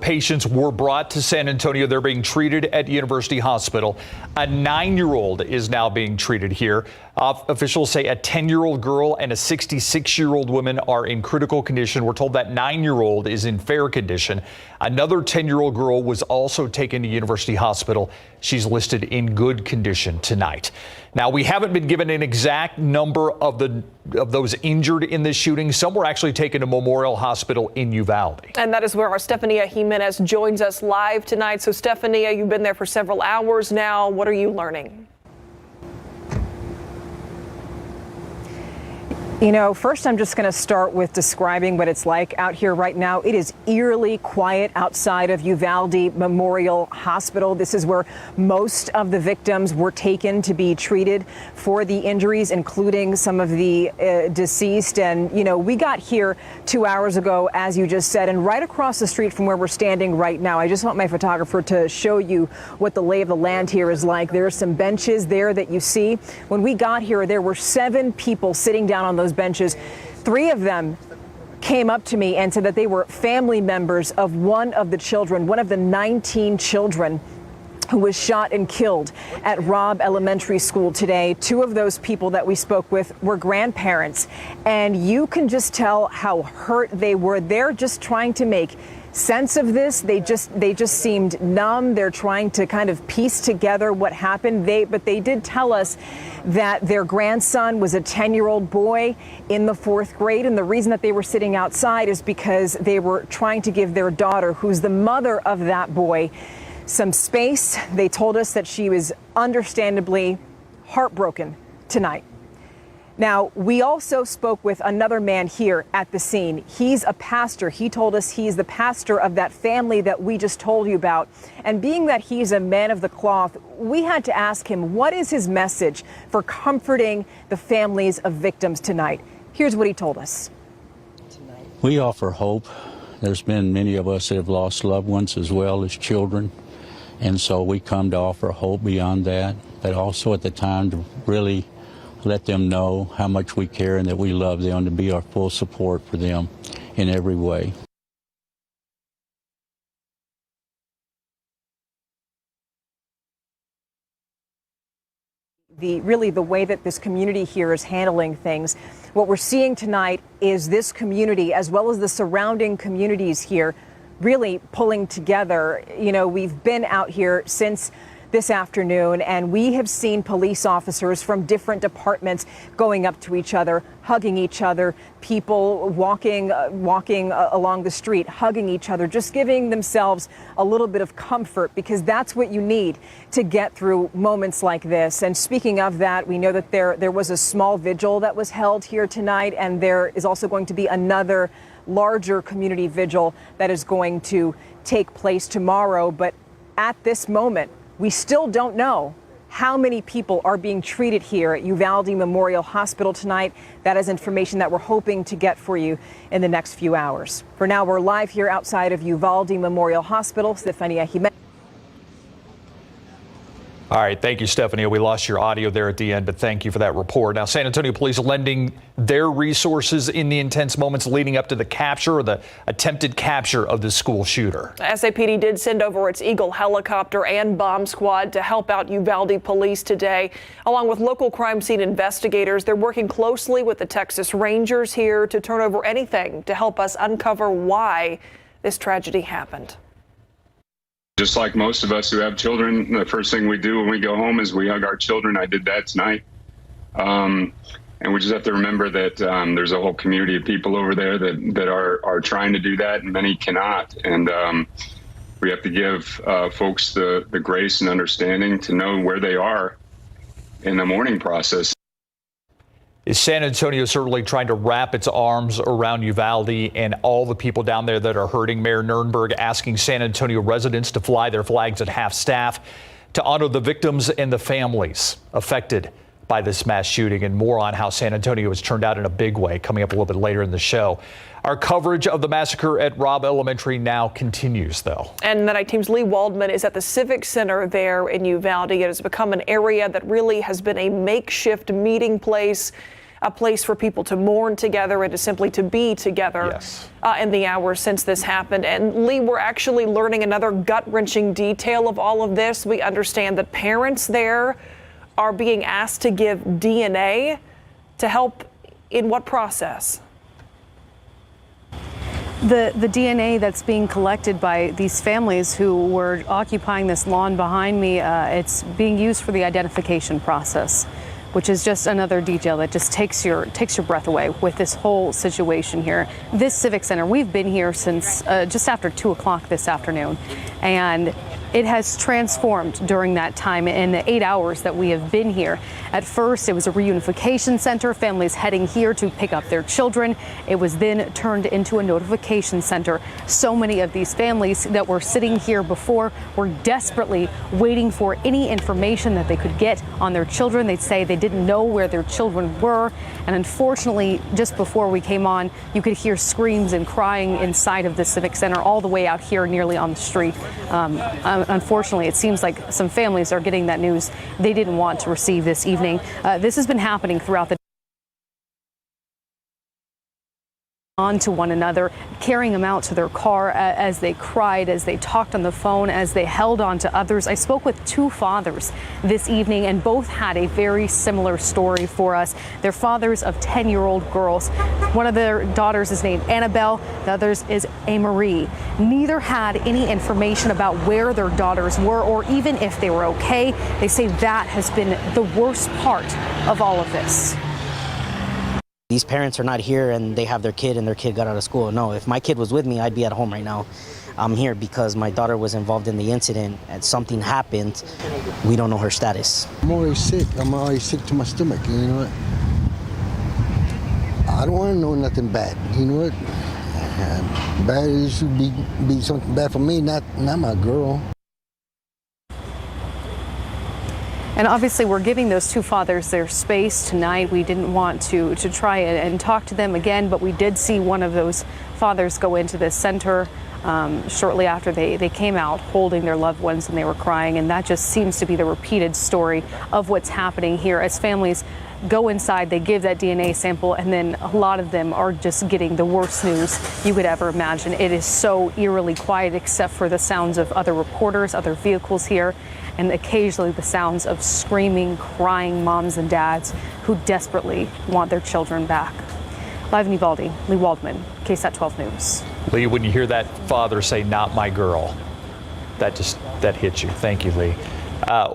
patients were brought to San Antonio. They're being treated at University Hospital. A 9-year-old is now being treated here. Officials say a 10-year-old girl and a 66-year-old woman are in critical condition. We're told that 9-year-old is in fair condition. Another 10-year-old girl was also taken to University Hospital. She's listed in good condition tonight. Now, we haven't been given an exact number of those injured in this shooting. Some were actually taken to Memorial Hospital in Uvalde. And that is where our Stephania Jimenez joins us live tonight. So, Stephania, you've been there for several hours now. What are you learning? You know, first I'm just going to start with describing what it's like out here right now. It is eerily quiet outside of Uvalde Memorial Hospital. This is where most of the victims were taken to be treated for the injuries, including some of the deceased. And, you know, we got here 2 hours ago, as you just said, and right across the street from where we're standing right now. I just want my photographer to show you what the lay of the land here is like. There are some benches there that you see. When we got here, there were 7 people sitting down on those benches. 3 of them came up to me and said that they were family members of one of the children, one of the 19 children who was shot and killed at Robb Elementary School today. 2 of those people that we spoke with were grandparents, and you can just tell how hurt they were. They're just trying to make sense of this. They just seemed numb. They're trying to kind of piece together what happened. But they did tell us that their grandson was a 10-year-old boy in the 4th grade. And the reason that they were sitting outside is because they were trying to give their daughter, who's the mother of that boy, some space. They told us that she was understandably heartbroken tonight. Now, we also spoke with another man here at the scene. He's a pastor. He told us he's the pastor of that family that we just told you about. And being that he's a man of the cloth, we had to ask him, what is his message for comforting the families of victims tonight? Here's what he told us. We offer hope. There's been many of us that have lost loved ones as well as children. And so we come to offer hope beyond that, but also at the time to really let them know how much we care and that we love them, to be our full support for them in every way. Really the way that this community here is handling things. What we're seeing tonight is this community, as well as the surrounding communities here, really pulling together. You know, we've been out here since this afternoon, and we have seen police officers from different departments going up to each other, hugging each other, people walking along the street, hugging each other, just giving themselves a little bit of comfort, because that's what you need to get through moments like this. And speaking of that, we know that there was a small vigil that was held here tonight, and there is also going to be another larger community vigil that is going to take place tomorrow. But at this moment, we still don't know how many people are being treated here at Uvalde Memorial Hospital tonight. That is information that we're hoping to get for you in the next few hours. For now, we're live here outside of Uvalde Memorial Hospital. Stephania Jimenez. All right. Thank you, Stephanie. We lost your audio there at the end, but thank you for that report. Now, San Antonio police lending their resources in the intense moments leading up to the capture or the attempted capture of the school shooter. SAPD did send over its Eagle helicopter and bomb squad to help out Uvalde police today, along with local crime scene investigators. They're working closely with the Texas Rangers here to turn over anything to help us uncover why this tragedy happened. Just like most of us who have children, the first thing we do when we go home is we hug our children. I did that tonight. And we just have to remember that there's a whole community of people over there that are trying to do that, and many cannot. And we have to give folks the grace and understanding to know where they are in the mourning process. Is San Antonio certainly trying to wrap its arms around Uvalde and all the people down there that are hurting? Mayor Nirenberg asking San Antonio residents to fly their flags at half-staff to honor the victims and the families affected by this mass shooting, and more on how San Antonio has turned out in a big way coming up a little bit later in the show. Our coverage of the massacre at Robb Elementary now continues, though. And the night team's Lee Waldman is at the Civic Center there in Uvalde. It has become an area that really has been a makeshift meeting place. a place for people to mourn together and to simply to be together. Yes. In the hours since this happened. And Lee, we're actually learning another gut-wrenching detail of all of this. We understand that parents there are being asked to give DNA to help in what process? The DNA that's being collected by these families who were occupying this lawn behind me, it's being used for the identification process, which is just another detail that just takes your breath away with this whole situation here. This Civic Center, we've been here since just after 2 o'clock this afternoon, and it has transformed during that time in the 8 hours that we have been here. At first, it was a reunification center, families heading here to pick up their children. It was then turned into a notification center. So many of these families that were sitting here before were desperately waiting for any information that they could get on their children. They'd say they didn't know where their children were. And unfortunately, just before we came on, you could hear screams and crying inside of the Civic Center all the way out here nearly on the street. Unfortunately, it seems like some families are getting that news they didn't want to receive this evening. This has been happening throughout the on to one another, carrying them out to their car as they cried, as they talked on the phone, as they held on to others. I spoke with 2 fathers this evening, and both had a very similar story for us. They're fathers of 10-year-old girls. One of their daughters is named Annabelle, the other is Marie. Neither had any information about where their daughters were or even if they were okay. They say that has been the worst part of all of this. These parents are not here and they have their kid and their kid got out of school. No, if my kid was with me, I'd be at home right now. I'm here because my daughter was involved in the incident and something happened. We don't know her status. I'm always sick. I'm always sick to my stomach, you know what? I don't want to know nothing bad, you know what? Bad, it should be something bad for me, not my girl. And obviously, we're giving those 2 fathers their space tonight. We didn't want to try and talk to them again, but we did see one of those fathers go into this center shortly after they came out holding their loved ones and they were crying. And that just seems to be the repeated story of what's happening here. As families go inside, they give that DNA sample, and then a lot of them are just getting the worst news you could ever imagine. It is so eerily quiet except for the sounds of other reporters, other vehicles here, and occasionally the sounds of screaming, crying moms and dads who desperately want their children back. Live in Uvalde, Lee Waldman, KSAT 12 News. Lee, when you hear that father say, "Not my girl," that hits you. Thank you, Lee.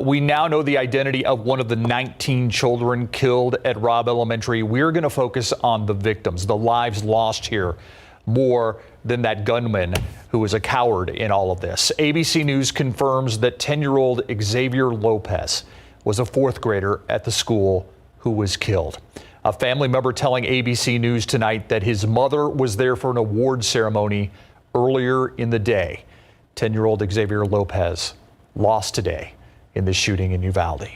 We now know the identity of one of the 19 children killed at Robb Elementary. We're going to focus on the victims, the lives lost here, more than that gunman who was a coward in all of this. ABC News confirms that 10-year-old Xavier Lopez was a 4th grader at the school who was killed. A family member telling ABC News tonight that his mother was there for an award ceremony earlier in the day. 10-year-old Xavier Lopez lost today in the shooting in Uvalde.